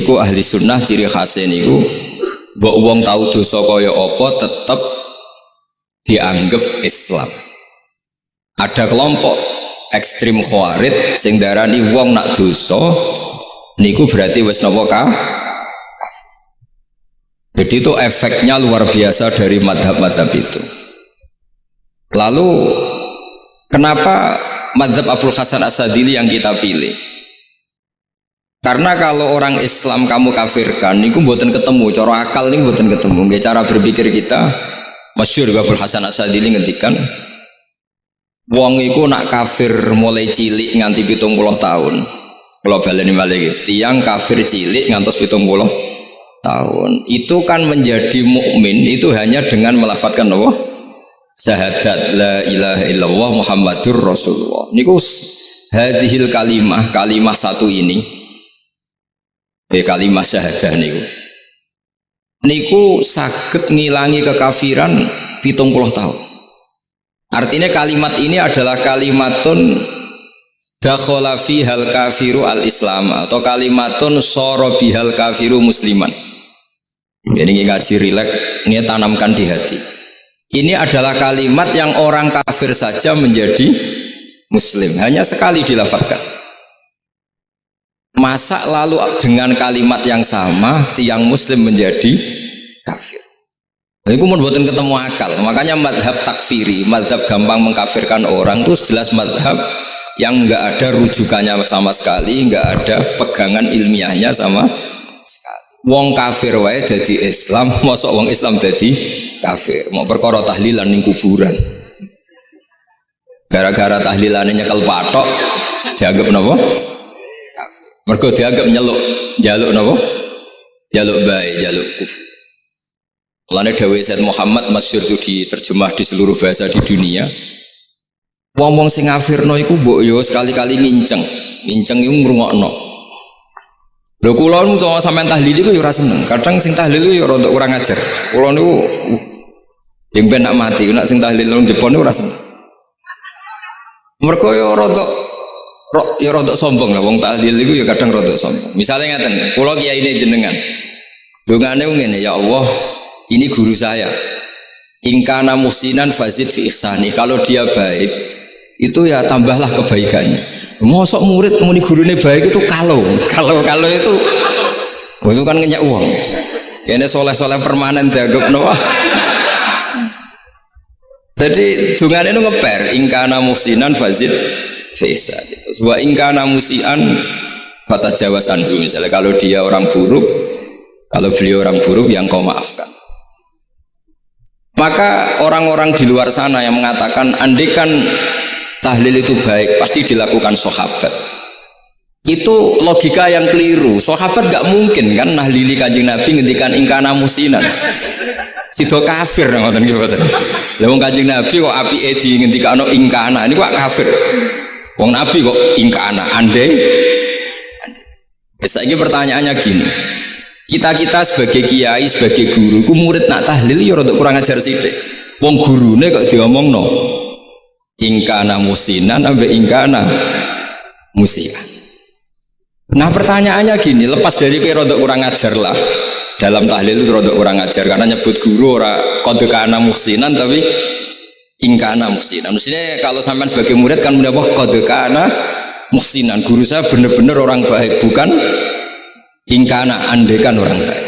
niku ahli sunnah ciri khasnya niku mbok wong tahu dosa kaya apa tetep dianggap Islam. Ada kelompok ekstrim khawarij sing darani wong nak dosa niku berarti wis napa kafir. Jadi itu efeknya luar biasa dari madhab-madhab itu. Lalu kenapa madhab Abul Hasan As-Sadili yang kita pilih? Karena kalau orang Islam kamu kafirkan, niku mboten ketemu, cara akal niku mboten ketemu. Nggih cara berpikir kita, masyhur Abul Hasan As-Sadili ngendikan, wong iku nak kafir mulai cilik nganti 70 tahun. Kalau baleni malih tiyang kafir cilik ngantos 70 tahun. Itu kan menjadi mukmin itu hanya dengan melafadzkan apa? Syahadat la ilaha illallah Muhammadur Rasulullah. Niku hadhil kalimah satu ini. Kalimah syahadah niku saged ngilangi kekafiran 70 tahun. Artinya kalimat ini adalah kalimatun dakhala fihal kafiru al-islam atau kalimatun sara bihal kafiru musliman. Ini ngaji rileks, ini tanamkan di hati. Ini adalah kalimat yang orang kafir saja menjadi muslim, hanya sekali dilafadzkan. Masa lalu dengan kalimat yang sama tiang muslim menjadi kafir. Ini kemudian buatan ketemu akal. Makanya madhab takfiri, madhab gampang mengkafirkan orang itu jelas madhab yang enggak ada rujukannya sama sekali, enggak ada pegangan ilmiahnya sama sekali. Wong kafir wae jadi Islam, mosok wong Islam jadi kafir. Mau perkara tahlilan ning kuburan. Gara-gara tahlilannya nyekel patok dianggap napa? Mergo dianggap jaluk napa? Jaluk bae, jaluk kufur. Mulane dawuh Said Muhammad masyhur itu diterjemah di seluruh bahasa di dunia. Wong-wong sing ngafirno iku mbok yo sekali-kali nginceng iku ngrungokno. Lho kula nu sampean tahlil iku yo ora seneng. Kadang sing tahlil yo rada kurang ajar. Kula niku yang ben nak mati, nak sing tahlil nang depan niku ora seneng. Mergo yo rada sombong lah wong tahlil iku ya kadang rada sombong. Misalnya ngaten, kula kiyaine jenengan. Dongane ngene, ya Allah, ini guru saya. Ingkana muhsinan fazid fi ihsani. Kalau dia baik, itu ya tambahlah kebaikannya. Mosok murid muni gurune baik itu kalau itu itu kan ngenyak uang. Kene soleh-soleh permanen dianggap napa? Jadi dongane itu ngeper, ingkana muhsinan fazid Fesa gitu. Wa ingkana musian fatajawaz anhu. Misalnya kalau dia orang buruk, kalau beliau orang buruk yang kau maafkan. Maka orang-orang di luar sana yang mengatakan andekan tahlil itu baik pasti dilakukan sahabat. Itu logika yang keliru. Sahabat gak mungkin kan nahlili Kanjeng Nabi ngendikan ingkana musinan. Sido kafir ngoten iki mboten. Lah wong Kanjeng Nabi kok apike di ngendikano ingkana ini kok kafir. Wong Nabi kok ingkana andai. Saiki pertanyaannya gini. Kita sebagai kiai, sebagai guru, ku murid nak tahlil ya rada kurang ajar sithik. Wong gurune kok diomongno ingkana musinan ambek ingkana musia. Nah pertanyaannya gini, lepas dari kira rada kurang ajar lah. Dalam tahlil itu rada kurang ajar karena nyebut guru ora qad kana musinan tapi ingkana muhsinan. Maksudnya kalau sampean sebagai murid kan mendapat qad kana muhsinan. Guru saya benar-benar orang baik, bukan ingkana andekan orang baik.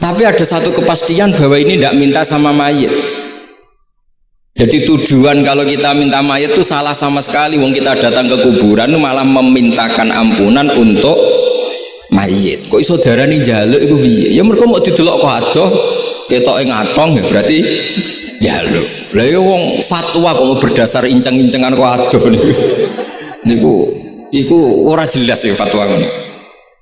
Tapi ada satu kepastian bahwa ini tidak minta sama mayit. Jadi tujuan kalau kita minta mayit itu salah sama sekali. Wong kita datang ke kuburan malah memintakan ampunan untuk mayit. Kok iso darani njaluk iku piye? Ya mergo mau didelok kok adoh ketoke ngatong ya berarti njaluk. Lah ya wong fatwa kok mau berdasar inceng-incengan kok adoh niku ora jelas ya fatwa ngene.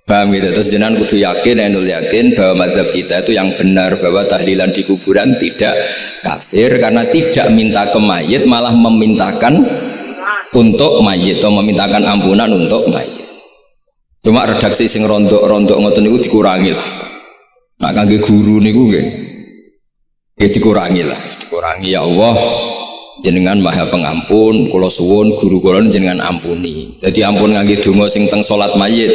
Paham gitu. Terus jenengan kudu yakin, enul yakin bahwa mazhab kita itu yang benar bahwa tahlilan di kuburan tidak kafir karena tidak minta ke mayit malah memintakan untuk mayit atau memintakan ampunan untuk mayit. Cuma redaksi sing rondok-rondok ngoten niku dikurangi lah. Nah kangge guru niku nggih dikurangi lah, dikurangi ya Allah jenengan maha pengampun, kula suwun guru kula jenengan ampuni. Jadi ampun ngangge donga sing teng salat mayit.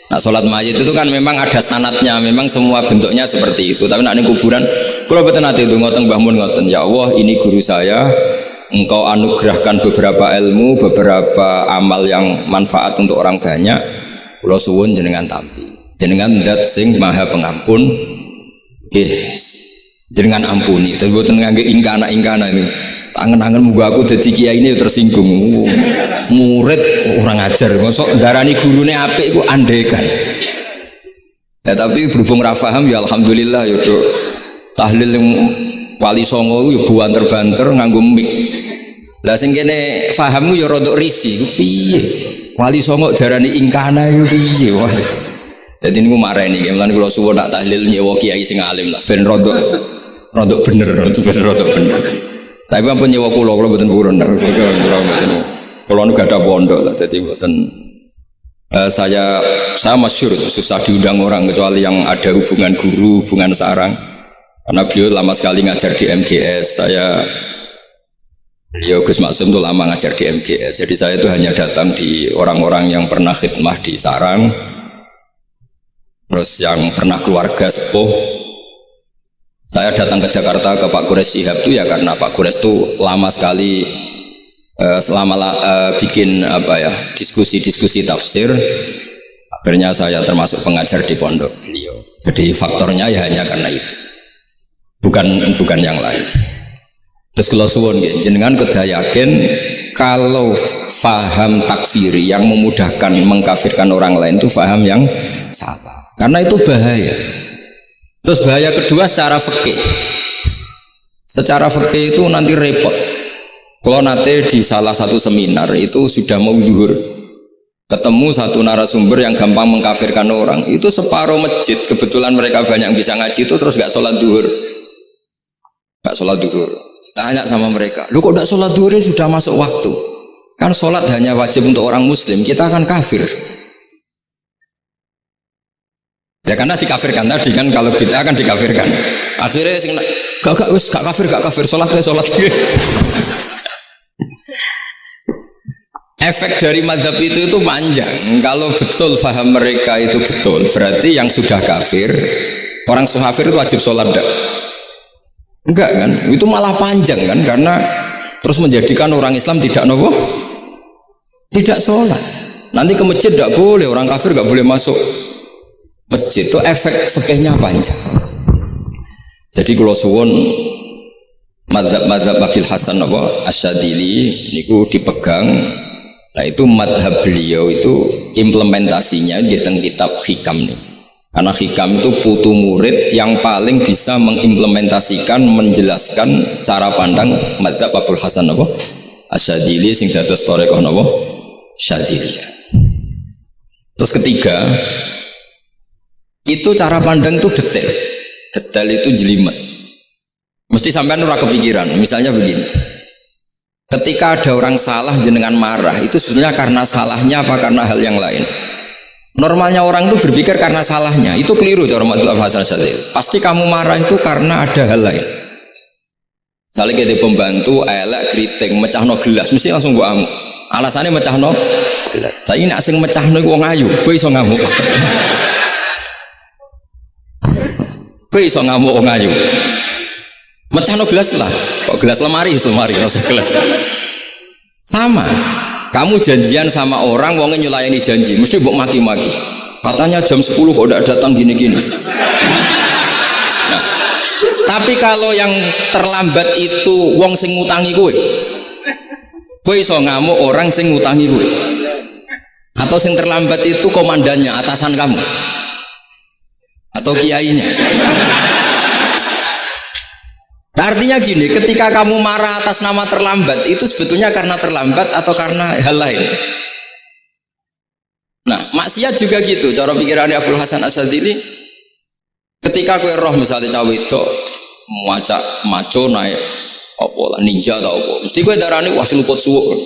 Nah sholat mayit itu kan memang ada sanatnya, memang semua bentuknya seperti itu. Tapi nak ning kuburan, kalau betul nanti itu ngotong Mbah Mun ngoten, ya Allah ini guru saya, engkau anugerahkan beberapa ilmu, beberapa amal yang manfaat untuk orang banyak. Kula suwun jenengan tampi, jenengan zat sing maha pengampun, jenengan ampuni. Tapi buatan ngangge ingkana ini. Tangan-tangan muga aku jadi kiai ini tersinggung. Murid orang ajar, masuk darani gurune apik iku andekan. Ya tapi berhubung ra paham ya alhamdulillah ya Dok. Tahlil yang Wali Songo ya banter-banter nganggo mic. Lah sing kene paham ya rodok risi ku piye? Wali Songo darani ingkana iku piye? Dadi niku mareni mulane kula suwun nak tahlil nyewa kiai sing alim lah ben rodok bener, rodok bener. Tapi ampun nyewa kula mboten purun. Kula nu gak ada pondok lah, jadi mboten saya masyhur susah diundang orang kecuali yang ada hubungan guru, hubungan sarang. Karena beliau lama sekali ngajar di MGS. Beliau Gus Maksum itu lama ngajar di MGS. Jadi saya itu hanya datang di orang-orang yang pernah khidmah di sarang, terus yang pernah keluarga sepuh. Saya datang ke Jakarta ke Pak Quraisy Shihab itu ya karena Pak Quraisy itu lama sekali bikin diskusi tafsir. Akhirnya saya termasuk pengajar di pondok beliau. Jadi faktornya ya hanya karena itu, bukan yang lain. Terus kalau suwun jenengan kedah yakin kalau faham takfiri yang memudahkan mengkafirkan orang lain itu faham yang salah, karena itu bahaya. Terus bahaya kedua secara fikih. Secara fikih itu nanti repot. Kalau nanti di salah satu seminar itu sudah mau zuhur, ketemu satu narasumber yang gampang mengkafirkan orang, itu separuh masjid kebetulan mereka banyak yang bisa ngaji itu terus gak sholat zuhur. Tanya sama mereka, lu kok gak sholat zuhur sudah masuk waktu? Kan sholat hanya wajib untuk orang muslim, kita akan kafir. Ya karena dikafirkan tadi kan, kalau kita akan dikafirkan. Akhirnya gak kafir, sholat. Efek dari mazhab itu panjang. Kalau betul faham mereka itu betul, berarti yang sudah kafir, orang kafir itu wajib sholat enggak? Enggak kan? Itu malah panjang kan, karena terus menjadikan orang Islam tidak tidak sholat. Nanti ke masjid tidak boleh, orang kafir nggak boleh masuk masjid. Itu efek fikihnya panjang. Jadi kalau suwon mazhab Abil Hasan Asyadzili niku dipegang. Nah itu mazhab beliau itu implementasinya di teng kitab Hikam nih. Karena Hikam itu putu murid yang paling bisa mengimplementasikan, menjelaskan cara pandang mazhab Abil Hasan Asyadzili sing dados thariqah Syadziliyah. Terus ketiga, itu cara pandang itu detail itu jelimet. Mesti sampean ora kepikiran. Misalnya begini, ketika ada orang salah jenengan marah, itu sebenarnya karena salahnya apa karena hal yang lain? Normalnya orang itu berpikir karena salahnya, itu keliru cara mazhab Hasan Asyadzili. Pasti kamu marah itu karena ada hal lain. Misalnya kita pembantu elek kriting mecahno gelas, mesti langsung gua amuk. Alasannya mecahno gelas. Tapi nek sing mecahno iku wong ayu, kowe iso ngamuk. Kowe iso ngamuk wong ayu. Mecahno gelas lah. Kok gelas lemari rasa gelas. Sama. Kamu janjian sama orang, wongnya nyulayani janji, mesti mbok maki-maki. Katanya jam 10 kok udah datang gini-gini. Nah, tapi kalau yang terlambat itu wong sing ngutangi kowe iso ngamuk orang sing ngutangi kowe. Atau sing terlambat itu komandannya, atasan kamu. Atau kiainya. Nah, artinya gini, ketika kamu marah atas nama terlambat, itu sebetulnya karena terlambat atau karena hal lain. Nah, maksiat juga gitu, cara pikirannya Abul Hasan Asyadzili. Ketika kue roh misalnya cawe itu maco naik apa lah ninja atau apa, mesti kue darani wah seluput suwuk.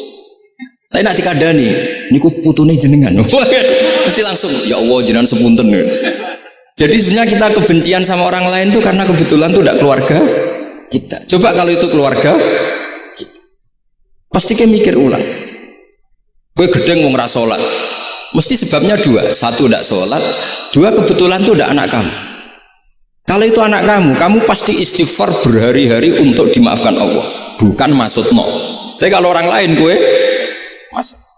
Tapi nak dikandani, niku putune jenengan. Mesti langsung ya Allah jenengan sepunten. Jadi sebenarnya kita kebencian sama orang lain tuh karena kebetulan tuh tidak keluarga kita. Coba kalau itu keluarga kita, pasti kayak mikir ulang. Gue gedeng mau ngerasolat, Mesti sebabnya dua. Satu tidak sholat, dua kebetulan itu tidak anak kamu. Kalau itu anak kamu, kamu pasti istighfar berhari-hari untuk dimaafkan Allah. Bukan maksudno. Tapi kalau orang lain gue,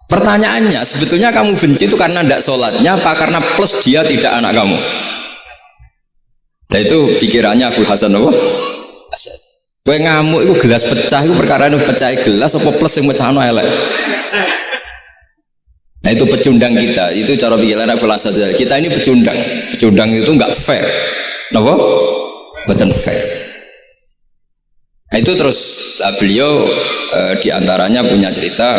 pertanyaannya sebetulnya kamu benci itu karena tidak sholatnya apa karena plus dia tidak anak kamu? Nah itu pikirannya Abu Hasan apa? Gue ngamuk itu gelas pecah itu perkara itu pecah gelas apa plus yang pecah elek. Nah itu pecundang kita, itu cara pikiran Abu Hasan. Kita ini pecundang. Pecundang itu enggak fair. Kenapa? Bukan fair. Nah itu terus beliau diantaranya punya cerita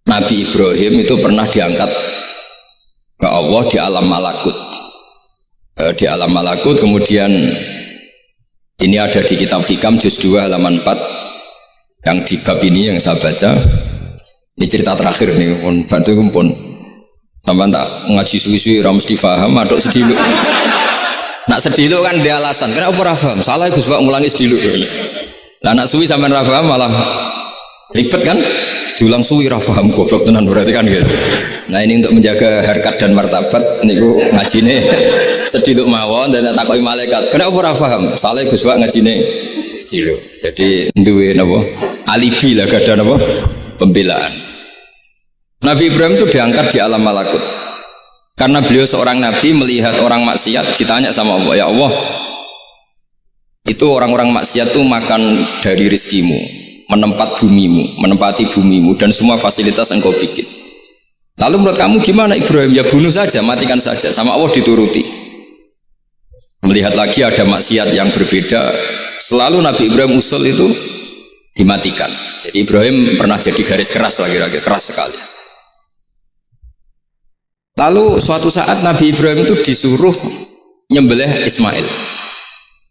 Nabi Ibrahim itu pernah diangkat ke Allah di alam malakut. Di alam malakut kemudian ini ada di kitab Hikam juz 2 halaman 4 yang di bab ini yang saya baca. Ini cerita terakhir nih, pun bantu kumpul. Sampai tak ngaji suwi-suwi ora mesti paham, aduk sediluk. Nak sediluk kan dia alasan. Kenapa ora paham? Salah Gus Pak ngulangi sediluk. Lah nak suwi sampean ora paham malah ribet kan? Diulang suwi ora paham goblok tenan berarti kan gitu. Nah ini untuk menjaga harkat dan martabat niku ngajine sediluk mawon dan takoki malaikat. Kenapa ora paham? Salah Gus Pak ngajine sediluk. Jadi duwe napa? Alibi lah gada napa? Pembelaan. Nabi Ibrahim itu diangkat di alam malakut karena beliau seorang nabi melihat orang maksiat ditanya sama Allah, ya Allah itu orang-orang maksiat itu makan dari rizkimu, menempati bumimu dan semua fasilitas engkau bikin. Lalu menurut kamu gimana Ibrahim? Ya bunuh saja, matikan saja. Sama Allah dituruti. Melihat lagi ada maksiat yang berbeda, selalu Nabi Ibrahim usul itu dimatikan. Jadi Ibrahim pernah jadi garis keras lagi keras sekali. Lalu suatu saat Nabi Ibrahim itu disuruh nyembelih Ismail.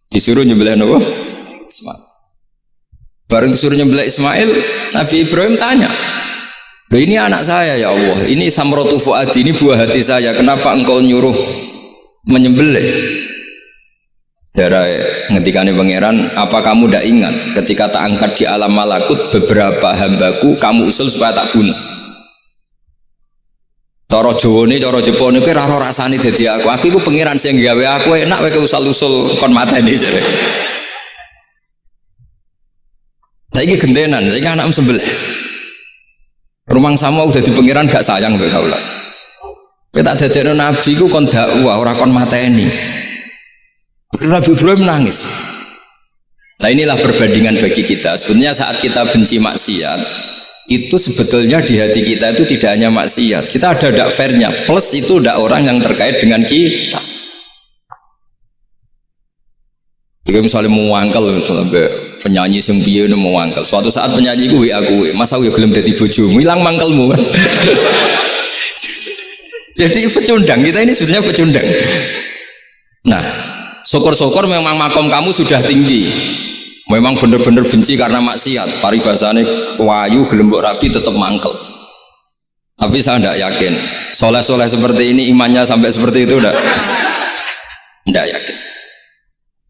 Disuruh nyembelih apa? Ismail. Baru disuruh nyembelih Ismail, Nabi Ibrahim tanya, loh ini anak saya ya Allah, ini samrotu fuadi, ini buah hati saya, kenapa engkau nyuruh menyembelih? Jarai ngetikane pangeran, apa kamu tidak ingat ketika tak angkat di alam malakut beberapa hambaku kamu usul supaya tak bunuh? Cara Jawane, cara Jepone kowe ora rasane dadi aku. Aku iku pangeran sing gawe aku enak kowe usul-usul kon mateni jare. Saiki gentenan, saiki anakmu sembelih. Rumang sama udah di pangeran gak sayang kowe kaula. Kowe tak dadekno nabi ku kon dakwah ora kon mateni. Nabi Ibrahim nangis. Nah inilah perbandingan bagi kita. Sebenarnya saat kita benci maksiat, itu sebetulnya di hati kita itu tidak hanya maksiat. Kita ada dak fairnya. Plus itu dak orang yang terkait dengan kita. Jika misalnya mau wangkel, misalnya penyanyi sing piye mau wangkel. Suatu saat penyanyi gue aku, masa gue gelem dadi bojomu, hilang mangkelmu kan. Jadi pecundang kita ini sebenarnya pecundang. Nah. Syukur-syukur memang makom kamu sudah tinggi. Memang benar-benar benci karena maksiat. Paribasane wayu gelembok rapi tetap mangkel. Tapi saya tidak yakin. Soleh-soleh seperti ini imannya sampai seperti itu tidak yakin.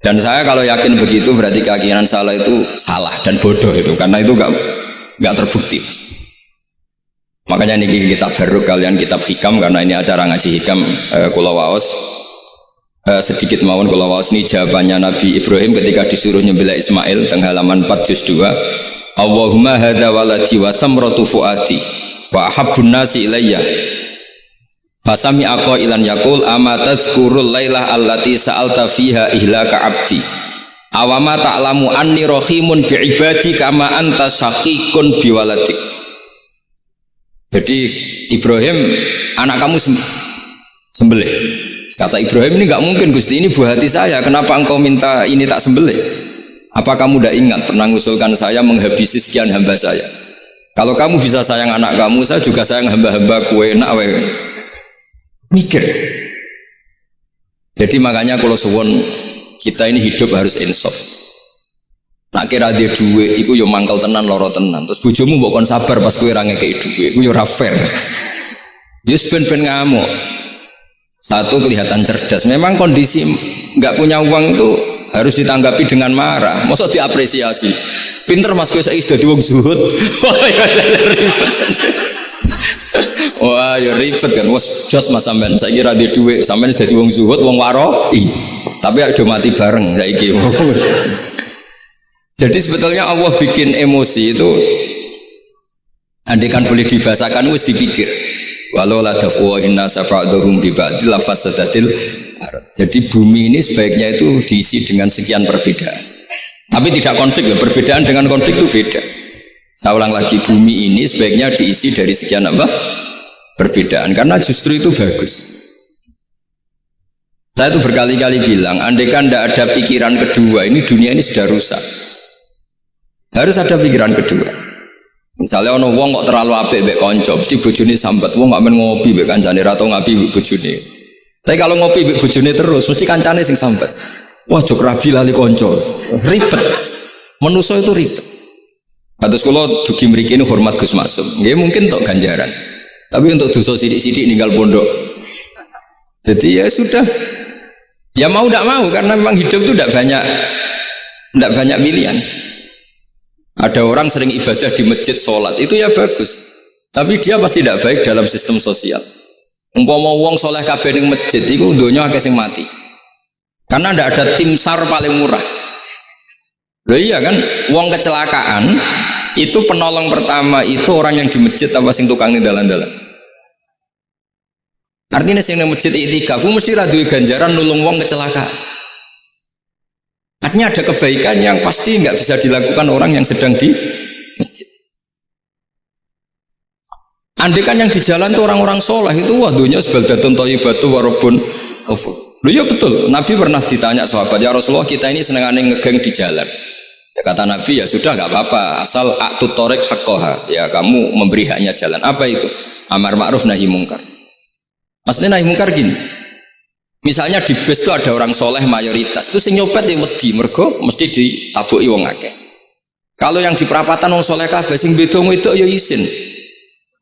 Dan saya kalau yakin begitu berarti keyakinan salah itu salah dan bodoh itu. Karena itu nggak terbukti. Makanya ini kitab baru kalian kitab hikam karena ini acara ngaji hikam kula waos. Sedikit mawon kula waos ini jawabannya Nabi Ibrahim ketika disuruh nyembelih Ismail teng halaman 4 juz 2. Allahumma hadza waladi wa samratu fuadi wa habbun nasi ilayya. Fasami aqailan yaqul ama tazkurul lailah allati sa'alta fiha ihlaka abdi. Awama ta'lamu anni rahimun bi ibadi kama anta syaqiqun bi waladik. Jadi Ibrahim anak kamu sembelih. Kata Ibrahim ini nggak mungkin Gusti, ini buah hati saya. Kenapa engkau minta ini tak sembelih? Apa kamu tidak ingat pernah mengusulkan saya menghabisi sekian hamba saya? Kalau kamu bisa sayang anak kamu, saya juga sayang hamba-hamba kue. Enak wewe. Mikir. Jadi makanya kalau suwon kita ini hidup harus insaf. Nak kira dia duwe, iku yo mangkel tenan, loro tenan. Terus bojomu mbok kon sabar pas kowe ra ngekeki duwe, iku yo ora fair. Yus ben-ben ngamuk. Satu kelihatan cerdas. Memang kondisi nggak punya uang itu harus ditanggapi dengan marah. Masa diapresiasi. Pinter mas kowe saiki dadi wong zuhud. Wah, ya ribet kan. Wes jos Mas sampean saiki ra duwe dhuwit, sampean dadi wong zuhud, wong waro. Tapi ada mati bareng saiki. Jadi sebetulnya Allah bikin emosi itu andai kan boleh dibahasakan wis dipikir. Walau la dafu inna safa'durum bi ba'dil lafasadatil ard. Jadi bumi ini sebaiknya itu diisi dengan sekian perbedaan. Tapi tidak konflik ya, perbedaan dengan konflik itu beda. Saya ulang lagi, bumi ini sebaiknya diisi dari sekian apa? Perbedaan, karena justru itu bagus. Saya itu berkali-kali bilang, andai kan tidak ada pikiran kedua, ini dunia ini sudah rusak. Harus ada pikiran kedua. Misalnya ono wong kok terlalu apik mbek kanca, mesti bojone sambat. Wong gak men ngopi mbek kancane ra tau ngapi mbek bojone. Tapi kalau ngopi mbek bojone terus, mesti kancane sing sambat. Wah, jok rabi lali kanca. Ribet. Manusa itu ribet. Kados kula dugi mriki ini hormat Gus Maksum. Nggih mungkin untuk ganjaran. Tapi untuk dosa sidik-sidik ninggal pondok. Jadi ya sudah. Ya mau tidak mau karena memang hidup itu tidak banyak pilihan. Ada orang sering ibadah di masjid sholat itu ya bagus. Tapi dia pasti tidak baik dalam sistem sosial. Umpama wong soleh kabeh ning masjid itu donya akeh sing mati. Karena tidak ada tim SAR paling murah. Loh iya kan, wong kecelakaan itu penolong pertama itu orang yang di masjid apa sing tukang ning dalan-dalan. Artinya sing ning masjid itikaf mesti ra duwe ganjaran nulung wong kecelakaan. Artinya ada kebaikan yang pasti nggak bisa dilakukan orang yang sedang di masjid. Andai kan yang di jalan itu orang-orang soleh itu wah dunia sebaldatun thayyibatu warabun ghafur. Loh ya betul, Nabi pernah ditanya sahabat, ya Rasulullah kita ini senengane ngegeng di jalan. Ya, kata Nabi ya sudah nggak apa-apa, asal a'tut thariq haqqaha, ya kamu memberi haknya jalan. Apa itu? Amar ma'ruf nahi mungkar. Maksudnya nahi mungkar gini. Misalnya di bus itu ada orang soleh mayoritas, itu sing nyopet ya wedi, mergo mesti ditabuki wong akeh. Kalau yang di perapatan wong soleh kabeh, sing beda itu ya isin.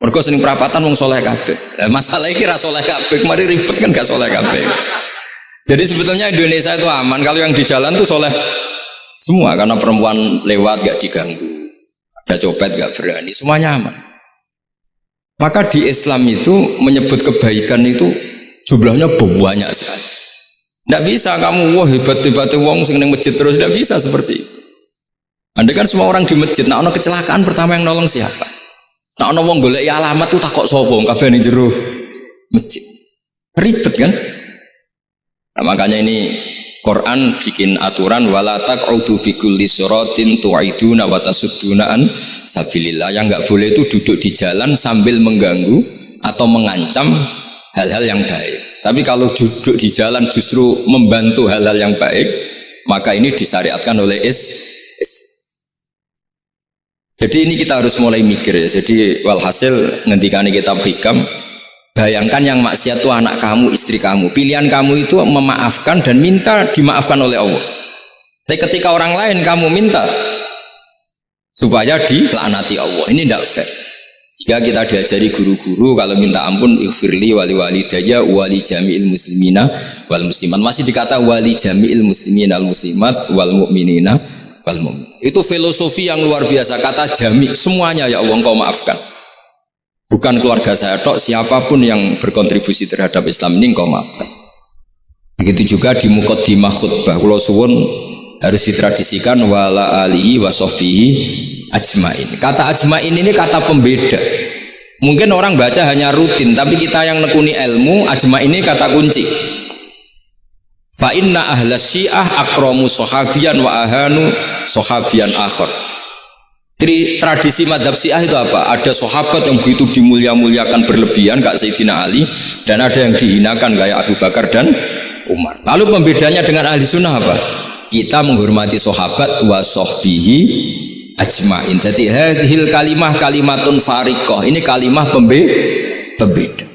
Mergo sing perapatan wong soleh kabeh. Masalah iki ra soleh kabeh, mari ribet kan gak soleh kabeh. Jadi sebetulnya Indonesia itu aman kalau yang di jalan tuh soleh semua, karena perempuan lewat gak diganggu, ada copet gak berani, semuanya aman. Maka di Islam itu menyebut kebaikan itu jumlahnya banyak sekali. Tidak bisa kamu wah hebat-hebatnya wong sing ning masjid terus, tidak bisa seperti itu. Andai kan semua orang di masjid, nah ono kecelakaan pertama yang nolong siapa? Nah ono wong golek alamat tuh takok sapa kabeh ning jero masjid. Ribet kan? Nah, makanya ini Quran bikin aturan wala taq'udu bi kulli siratin tu'iduna wa tasudduna an sabilillah. Yang enggak boleh itu duduk di jalan sambil mengganggu atau mengancam hal-hal yang baik. Tapi kalau duduk di jalan justru membantu hal-hal yang baik, maka ini disyariatkan oleh Jadi ini kita harus mulai mikir ya. Jadi walhasil ngendikane kitab hikam, bayangkan yang maksiat itu anak kamu, istri kamu. Pilihan kamu itu memaafkan dan minta dimaafkan oleh Allah. Tapi ketika orang lain kamu minta supaya dilaknati Allah, ini tidak fair. Sehingga kita diajari guru-guru kalau minta ampun ighfirli wali walidayya wali jami'il muslimina wal muslimat. Masih dikata wali jami'il muslimina wal muslimat wal mu'minina wal mu'min. Itu filosofi yang luar biasa. Kata jami' semuanya ya Allah engkau maafkan. Bukan keluarga saya tok, siapapun yang berkontribusi terhadap Islam ini engkau maafkan. Begitu juga di muqaddimah khutbah kula suwun harus ditradisikan wala alihi wa sahbihi ajmain. Kata ajmain ini kata pembeda. Mungkin orang baca hanya rutin, tapi kita yang nekuni ilmu, ajmain ini kata kunci. Fa inna ahlas syiah akramu sahabiyan wa ahanu sahabiyan akhar. Jadi tradisi madhab syiah itu apa? Ada sahabat yang begitu dimulia-muliakan berlebihan kayak Sayyidina Ali, dan ada yang dihinakan kayak Abu Bakar dan Umar. Lalu pembedanya dengan ahli sunnah apa? Kita menghormati sahabat wa sahbihi ajmain. Jadi hadhil kalimah kalimatun fariqah. Ini kalimah pembeda.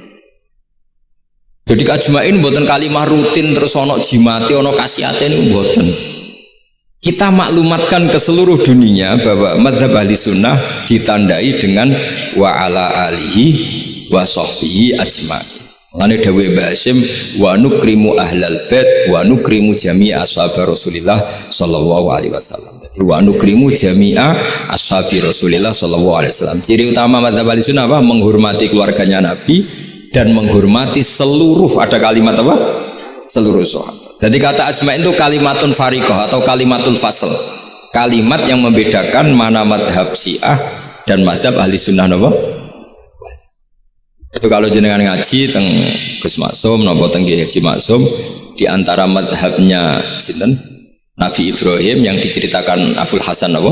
Jadi ajmain buatan kalimah rutin terus ono jimati ono kasiate ini buatan. Kita maklumatkan ke seluruh dunia bahwa mazhab ahli sunnah ditandai dengan wa ala alihi wa sahbihi ajmain. Lane dawe Basim wa nukrimu ahlal bait wa nukrimu jami'a ashab Rasulillah sallallahu alaihi wasallam. wa nukrimu jami'a ashabi Rasulillah sallallahu alaihi wasallam. Ciri utama madzhab Ahlussunnah apa? Menghormati keluarganya Nabi dan menghormati seluruh, ada kalimat apa? Seluruh sahabat. Jadi kata Asma' itu kalimatun fariqah atau kalimatul fasl. Kalimat yang membedakan mana madhab Syiah dan madhab Ahlussunnah apa? Itu kalau jenengan ngaji teng Gus Maksum napa teng Haji Maksum, di antara madhabnya sinten Nabi Ibrahim yang diceritakan Abul Hasan apa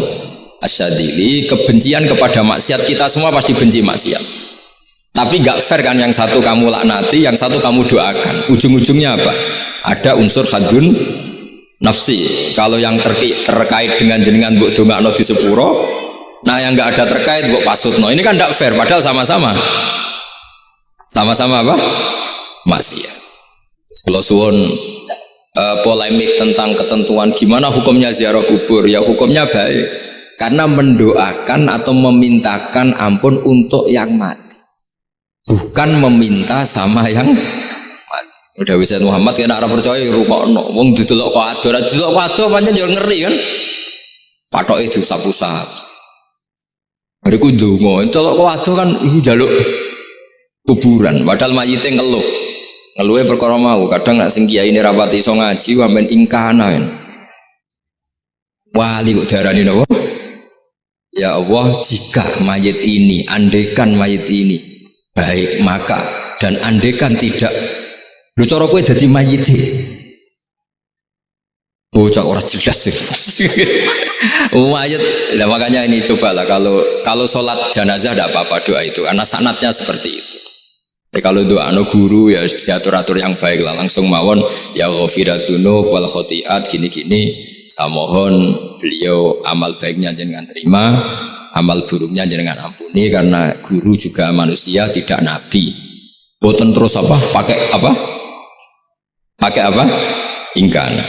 Asyadili, kebencian kepada maksiat, kita semua pasti benci maksiat, tapi gak fair kan, yang satu kamu laknati, yang satu kamu doakan, ujung-ujungnya apa? Ada unsur hadun nafsi. Kalau yang terkait dengan jenengan mbok dongakno di sepuro, nah yang gak ada terkait mbok pasutno, ini kan gak fair, padahal sama-sama apa? Maksiat. Kalau suwon polemik tentang ketentuan gimana hukumnya ziarah kubur, ya hukumnya baik karena mendoakan atau memintakan ampun untuk yang mati, bukan meminta sama yang mati. Udah bisa Muhammad kena ora percaya rukokno wong didelok kok ado, didelok kok ado pancen yo ngeri kan, patoke diusap-usap bariku ndonga delok kok ado kan iku njaluk kuburan, padahal mayite ngeluhe perkara mau. Kadang nak sing kiai ini rapati iso ngaji sampean ingkana wali kok diarani napa? Ya Allah, jika mayit ini, andaikan mayit ini baik, maka dan andaikan tidak, lu cara kowe dadi mayit bocah ora jelas sih. Mayit, nah makanya ini cobalah kalau sholat jenazah tidak apa-apa doa itu karena sanatnya seperti itu. Kalau doa no guru ya diatur-atur yang baik lah, langsung mawon ya ghafiratunu wal khotiat gini-gini, saya mohon beliau amal baiknya jangan terima, amal buruknya jangan ampuni, karena guru juga manusia tidak nabi. Boten terus apa pakai apa ingkana.